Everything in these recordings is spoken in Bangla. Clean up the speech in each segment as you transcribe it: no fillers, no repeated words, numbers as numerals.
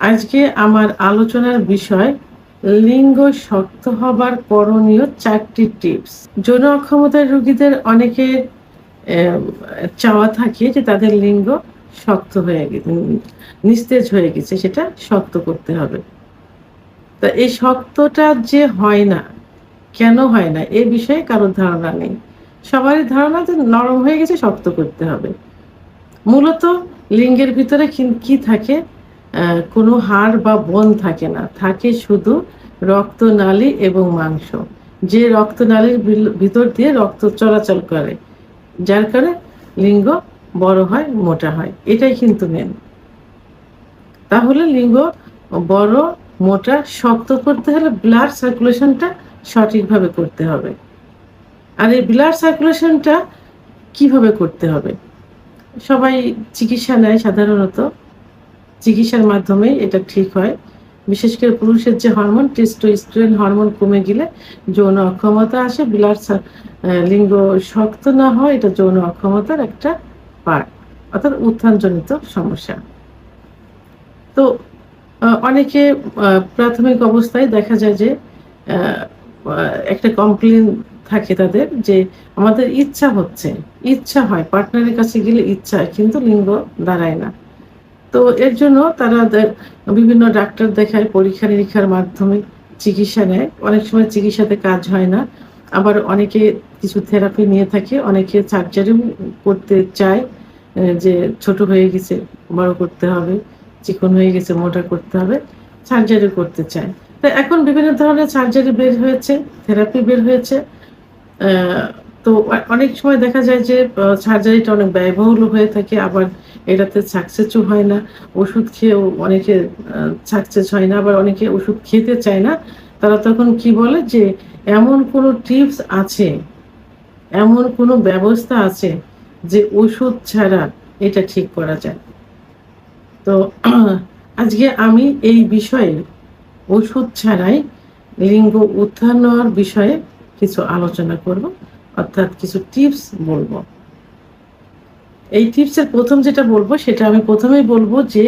আজকে আমার আলোচনার বিষয় লিঙ্গ শক্ত হবার করণীয় 4টি টিপস। যৌন অক্ষমতার রোগীদের অনেকের চাওয়া থাকে যে তাদের লিঙ্গ শক্ত হয়ে নিস্তেজ হয়ে গেছে, সেটা শক্ত করতে হবে। তা এই শক্তটা যে হয় না, কেন হয় না এ বিষয়ে কারোর ধারণা নেই। সবারই ধারণা যে নরম হয়ে গেছে, শক্ত করতে হবে। মূলত লিঙ্গের ভিতরে কি থাকে? কোনো হাড় বা বোন থাকে না। থাকে শুধু রক্তনালী এবং মাংস। যে রক্তনালীর ভিতর দিয়ে রক্ত চলাচল করে। যার কারণে লিঙ্গ বড় হয়, মোটা হয়। এটাই কিন্তু মেন। তাহলে লিঙ্গ বড়, মোটা, শক্ত করতে হলে ব্লাড সার্কুলেশনটা সঠিকভাবে করতে হবে। আর এই ব্লাড সার্কুলেশনটা কিভাবে করতে হবে? সবাই চিকিৎসা নেয় সাধারণত। চিকিৎসার মাধ্যমেই এটা ঠিক হয়। বিশেষ করে পুরুষের যে হরমোন টেস্টোস্টেরন হরমোন কমে গেলে যৌন অক্ষমতা আসে। লিঙ্গ শক্ত না হয়, এটা যৌন অক্ষমতার একটা পার্ট, অর্থাৎ উত্থানজনিত সমস্যা। তো অনেকে প্রাথমিক অবস্থায় দেখা যায় যে একটা কমপ্লেইন থাকে তাদের যে আমাদের ইচ্ছা হয়, পার্টনারের কাছে গেলে ইচ্ছা হয়, কিন্তু লিঙ্গ দাঁড়ায় না। তো এর জন্য তারা বিভিন্ন ডাক্তার দেখায়, পরীক্ষা-নিরীক্ষার মাধ্যমে চিকিৎসা নেয়। অনেক সময় চিকিৎসাতে কাজ হয় না। আবার অনেকে কিছু থেরাপি নিয়ে থাকে, অনেকে সার্জারিও করতে চায়, যে ছোট হয়ে গেছে, বড় করতে হবে, চিকন হয়ে গেছে, মোটা করতে হবে, সার্জারি করতে চায়। তো এখন বিভিন্ন ধরনের সার্জারি বের হয়েছে, থেরাপি বের হয়েছে। আ তো অনেক সময় দেখা যায় যে সার্জারিটা অনেক ব্যয়বহুল হয়ে থাকে, আবার এটাতে সাকসেসও হয় না। ওষুধ খেয়েও অনেকের সাকসেস হয় না, আবার অনেকে ওষুধ খেতে চায় না। তারা তখন কি বলে যে এমন কোনো টিপস আছে, এমন কোনো ব্যবস্থা আছে যে ওষুধ ছাড়া এটা ঠিক করা যায়। তো আজকে আমি এই বিষয়ে ওষুধ ছাড়াই লিঙ্গ উত্থান নেওয়ার বিষয়ে কিছু আলোচনা করব, অর্থাৎ কিছু টিপস বলবো। এই টিপসের প্রথম যেটা বলবো, সেটা আমি প্রথমেই বলবো যে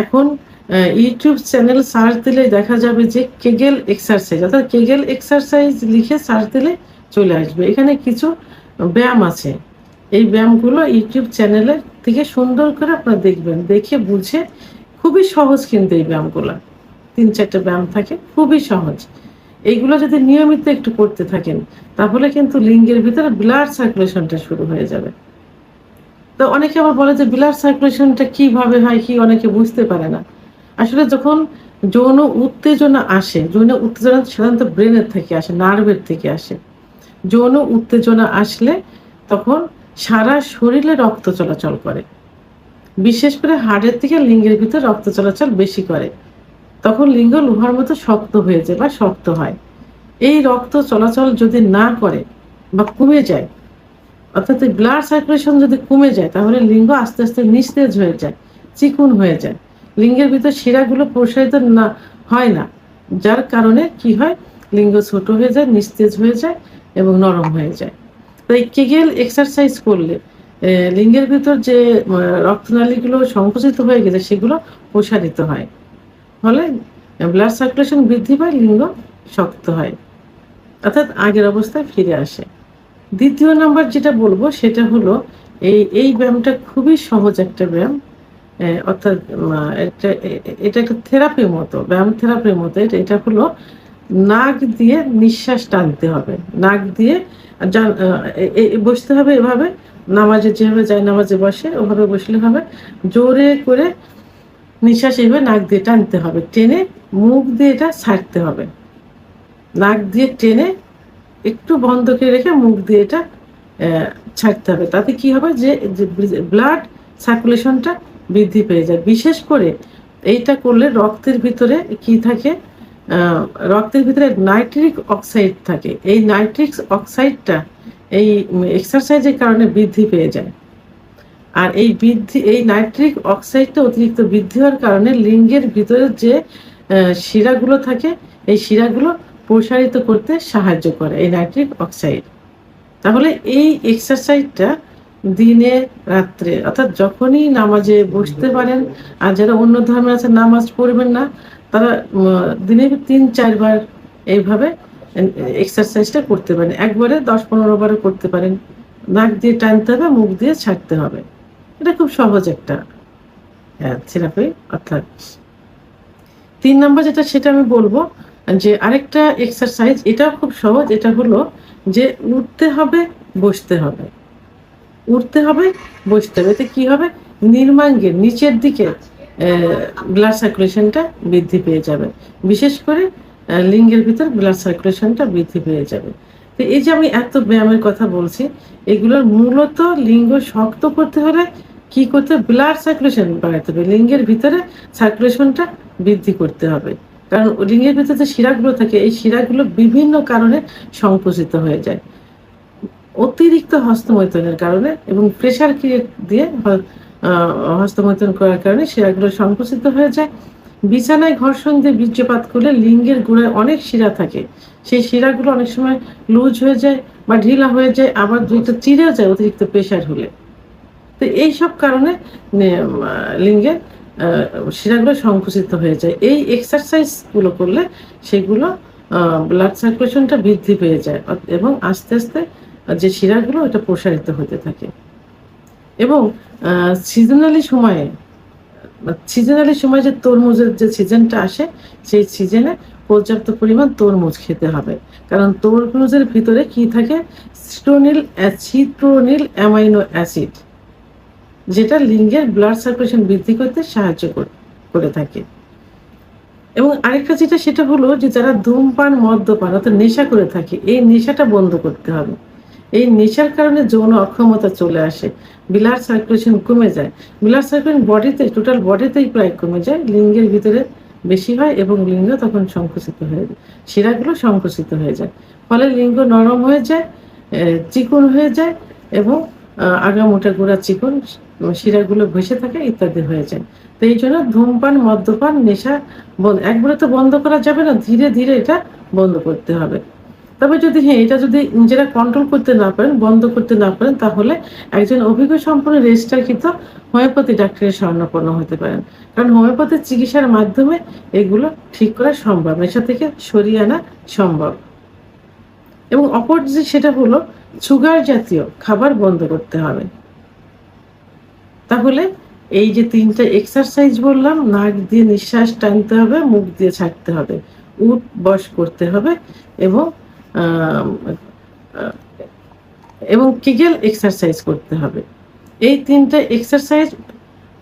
এখন ইউটিউব চ্যানেল সার্চ দিলে দেখা যাবে যে কেগেল এক্সারসাইজ, অর্থাৎ কেগেল এক্সারসাইজ লিখে সার্চ দিলে চলে আসবে। এখানে কিছু ব্যায়াম আছে। এই ব্যায়ামগুলো ইউটিউব চ্যানেলে থেকে সুন্দর করে আপনারা দেখবেন, দেখে বুঝে। খুবই সহজ কিন্তু এই ব্যায়ামগুলো। ৩-৪টা ব্যায়াম থাকে, খুবই সহজ। এইগুলো যদি নিয়মিত একটু করতে থাকেন, তাহলে কিন্তু লিঙ্গের ভিতরে ব্লাড সার্কুলেশনটা শুরু হয়ে যাবে। তো অনেকে আবার বলে যে ব্লাড সার্কুলেশনটা কিভাবে হয়, কি অনেকে বুঝতে পারে না। আসলে যখন যৌন উত্তেজনা আসে, যৌন উত্তেজনা সাধারণত ব্রেনের থেকে আসে, নার্ভের থেকে আসে। যৌন উত্তেজনা আসলে তখন সারা শরীরে রক্ত চলাচল করে। বিশেষ করে হাড়ের থেকে লিঙ্গের ভিতর রক্ত চলাচল বেশি করে। তখন লিঙ্গ লোহার মতো শক্ত হয়ে যায় বা শক্ত হয়। এই রক্ত চলাচল যদি না করে বা কমে যায়, অর্থাৎ এই ব্লাড সার্কুলেশন যদি কমে যায়, তাহলে লিঙ্গ আস্তে আস্তে নিস্তেজ হয়ে যায়, চিকন হয়ে যায়। লিঙ্গের ভিতর শিরাগুলো প্রসারিত হয় না, যার কারণে কি হয়, লিঙ্গ ছোট হয়ে যায়, নিস্তেজ হয়ে যায় এবং নরম হয়ে যায়। তো এই কেগেল এক্সারসাইজ করলে লিঙ্গের ভিতর যে রক্তনালীগুলো সংকুচিত হয়ে গেছে, সেগুলো প্রসারিত হয়। ফলে ব্লাড সার্কুলেশন বৃদ্ধি পায়, লিঙ্গ শক্ত হয়, অর্থাৎ আগের অবস্থায় ফিরে আসে। দ্বিতীয় নাম্বার যেটা বলবো, সেটা হলো এই ব্যায়ামটা খুবই সহজ একটা ব্যায়াম। অর্থাৎ এটা একটা থেরাপির মতো, ব্যায়াম থেরাপির মতো। এটা হলো নাক দিয়ে নিঃশ্বাস টানতে হবে। নাক দিয়ে বসতে হবে এভাবে, নামাজে যেভাবে যায় নামাজে বসে ওভাবে বসলে হবে। জোরে করে নিঃশ্বাস এইভাবে নাক দিয়ে টানতে হবে, টেনে মুখ দিয়ে এটা ছাড়তে হবে। নাক দিয়ে টেনে একটু বন্ধ করে রেখে মুখ দিয়ে এটা ছাড়তে হবে। তাতে কি হবে যে ব্লাড সার্কুলেশনটা বৃদ্ধি পেয়ে যায়। বিশেষ করে এইটা করলে রক্তের ভিতরে কি থাকে, রক্তের ভিতরে নাইট্রিক অক্সাইড থাকে। এই নাইট্রিক অক্সাইডটা এই এক্সারসাইজের কারণে বৃদ্ধি পেয়ে যায়। আর এই নাইট্রিক অক্সাইডটা অতিরিক্ত বৃদ্ধি হওয়ার কারণে লিঙ্গের ভিতরে যে শিরাগুলো থাকে, এই শিরাগুলো প্রসারিত করতে সাহায্য করে এই নাইট্রিক অক্সাইড। তাহলে এই এক্সারসাইজটা দিনে রাত্রে, অর্থাৎ যখনই নামাজে বসতে পারেন। আর যারা অন্য ধর্মে আছে নামাজ পড়বেন না, তারা দিনে ৩-৪ বার এইভাবে এক্সারসাইজটা করতে পারেন। একবারে ১০-১৫ বারও করতে পারেন। নাক দিয়ে টানতে হবে, মুখ দিয়ে ছাড়তে হবে। এটা খুব সহজ একটা থেরাপি। অর্থাৎ ৩ নাম্বার যেটা সেটা আমি বলবো যে আরেকটা এক্সারসাইজ, এটাও খুব সহজ। এটা হলো যে উঠতে হবে, বসতে হবে, উঠতে হবে, বসতে হবে। এতে কি হবে? নির্মাঙ্গের নিচের দিকে ব্লাড সার্কুলেশনটা বৃদ্ধি পেয়ে যাবে। বিশেষ করে লিঙ্গের ভিতর ব্লাড সার্কুলেশনটা বৃদ্ধি পেয়ে যাবে। তো এই যে আমি এত ব্যায়ামের কথা বলছি, এগুলোর মূলত লিঙ্গ শক্ত করতে হলে কি করতে হবে? ব্লাড সার্কুলেশন বাড়াতে হবে, লিঙ্গের ভিতরে সার্কুলেশনটা বৃদ্ধি করতে হবে। কারণ লিঙ্গের ভিতরে যে শিরাগুলো থাকে, এই শিরাগুলো বিভিন্ন কারণে সংকুচিত হয়ে যায়। অতিরিক্ত হস্তমৈথুনের কারণে এবং প্রেসার ক্রিয়েট দিয়ে হস্তমৈথুন করার কারণে শিরাগুলো সংকুচিত হয়ে যায়। বিছানায় ঘর্ষণ দিয়ে বীর্যপাত করলে লিঙ্গের গোড়ায় অনেক শিরা থাকে, সেই শিরাগুলো অনেক সময় লুজ হয়ে যায় বা ঢিলা হয়ে যায়, আবার দুইটা চিরেও যায় অতিরিক্ত প্রেসার হলে। তো এইসব কারণে লিঙ্গের শিরাগুলো সংকুচিত হয়ে যায়। এই এক্সারসাইজগুলো করলে সেগুলো ব্লাড সার্কুলেশনটা বৃদ্ধি পেয়ে যায় এবং আস্তে আস্তে যে শিরাগুলো ওটা প্রসারিত হতে থাকে। এবং সিজনালি সময়ে যে তরমুজের যে সিজনটা আসে, সেই সিজনে পর্যাপ্ত পরিমাণ তরমুজ খেতে হবে। কারণ তরমুজের ভিতরে কি থাকে? সিট্রোনিল অ্যামাইনো অ্যাসিড, যেটা লিঙ্গের ব্লাড সার্কুলেশন বৃদ্ধি করতে সাহায্য করে থাকে। এবং আরেকটা যেটা, সেটা হলো যে যারা ধূমপান, মদ্যপান অর্থাৎ নেশা করে থাকে, এই নেশাটা বন্ধ করতে হবে। এই নেশার কারণে যৌন অক্ষমতা চলে আসে, ব্লাড সার্কুলেশন কমে যায়। ব্লাড সার্কুলেশন বডিতে, টোটাল বডিতেই প্রায় কমে যায়, লিঙ্গের ভিতরে বেশি হয় এবং লিঙ্গ তখন সংকুচিত হয়ে যায়, শিরাগুলো সংকুচিত হয়ে যায়। ফলে লিঙ্গ নরম হয়ে যায়, চিকন হয়ে যায় এবং আগামোটা গোড়া চিকন, শিরাগুলো ভেসে থাকে ইত্যাদি হয়ে যায়। তো এই জন্য ধূমপান, মদ্যপান, নেশা একবারে তো বন্ধ করা যাবে না, ধীরে ধীরে এটা বন্ধ করতে হবে। তবে যদি এটা যদি নিজেরা কন্ট্রোল করতে না পারেন, বন্ধ করতে না পারেন, তাহলে একজন অভিজ্ঞ সম্পন্ন রেজিস্ট্রারকৃত হোমিওপ্যাথি ডাক্তারের শরণাপন্ন হতে পারেন। কারণ হোমিওপ্যাথি চিকিৎসার মাধ্যমে এগুলো ঠিক করা সম্ভব, নেশা থেকে সরিয়ে আনা সম্ভব। এবং অপর যে সেটা হলো সুগার জাতীয় খাবার বন্ধ করতে হবে। তাহলে এই যে 3টা এক্সারসাইজ বললাম, নাক দিয়ে নিঃশ্বাস টানতে হবে, মুখ দিয়ে ছাড়তে হবে, উঠ বস করতে হবে এবং কেগেল এক্সারসাইজ করতে হবে। এই 3টা এক্সারসাইজ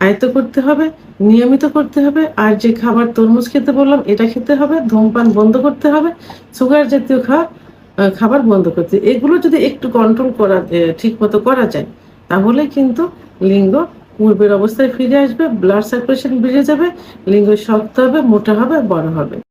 আয়ত্ত করতে হবে, নিয়মিত করতে হবে। আর যে খাবার তরমুজ খেতে বললাম, এটা খেতে হবে। ধূমপান বন্ধ করতে হবে, সুগার জাতীয় খাবার বন্ধ করতে। এগুলো যদি একটু কন্ট্রোল করা ঠিক মতো করা যায়, তাহলে কিন্তু লিঙ্গ পূর্বের অবস্থায় ফিরে আসবে, ব্লাড সার্কুলেশন বেড়ে যাবে, লিঙ্গ শক্ত হবে, মোটা হবে, বড় হবে।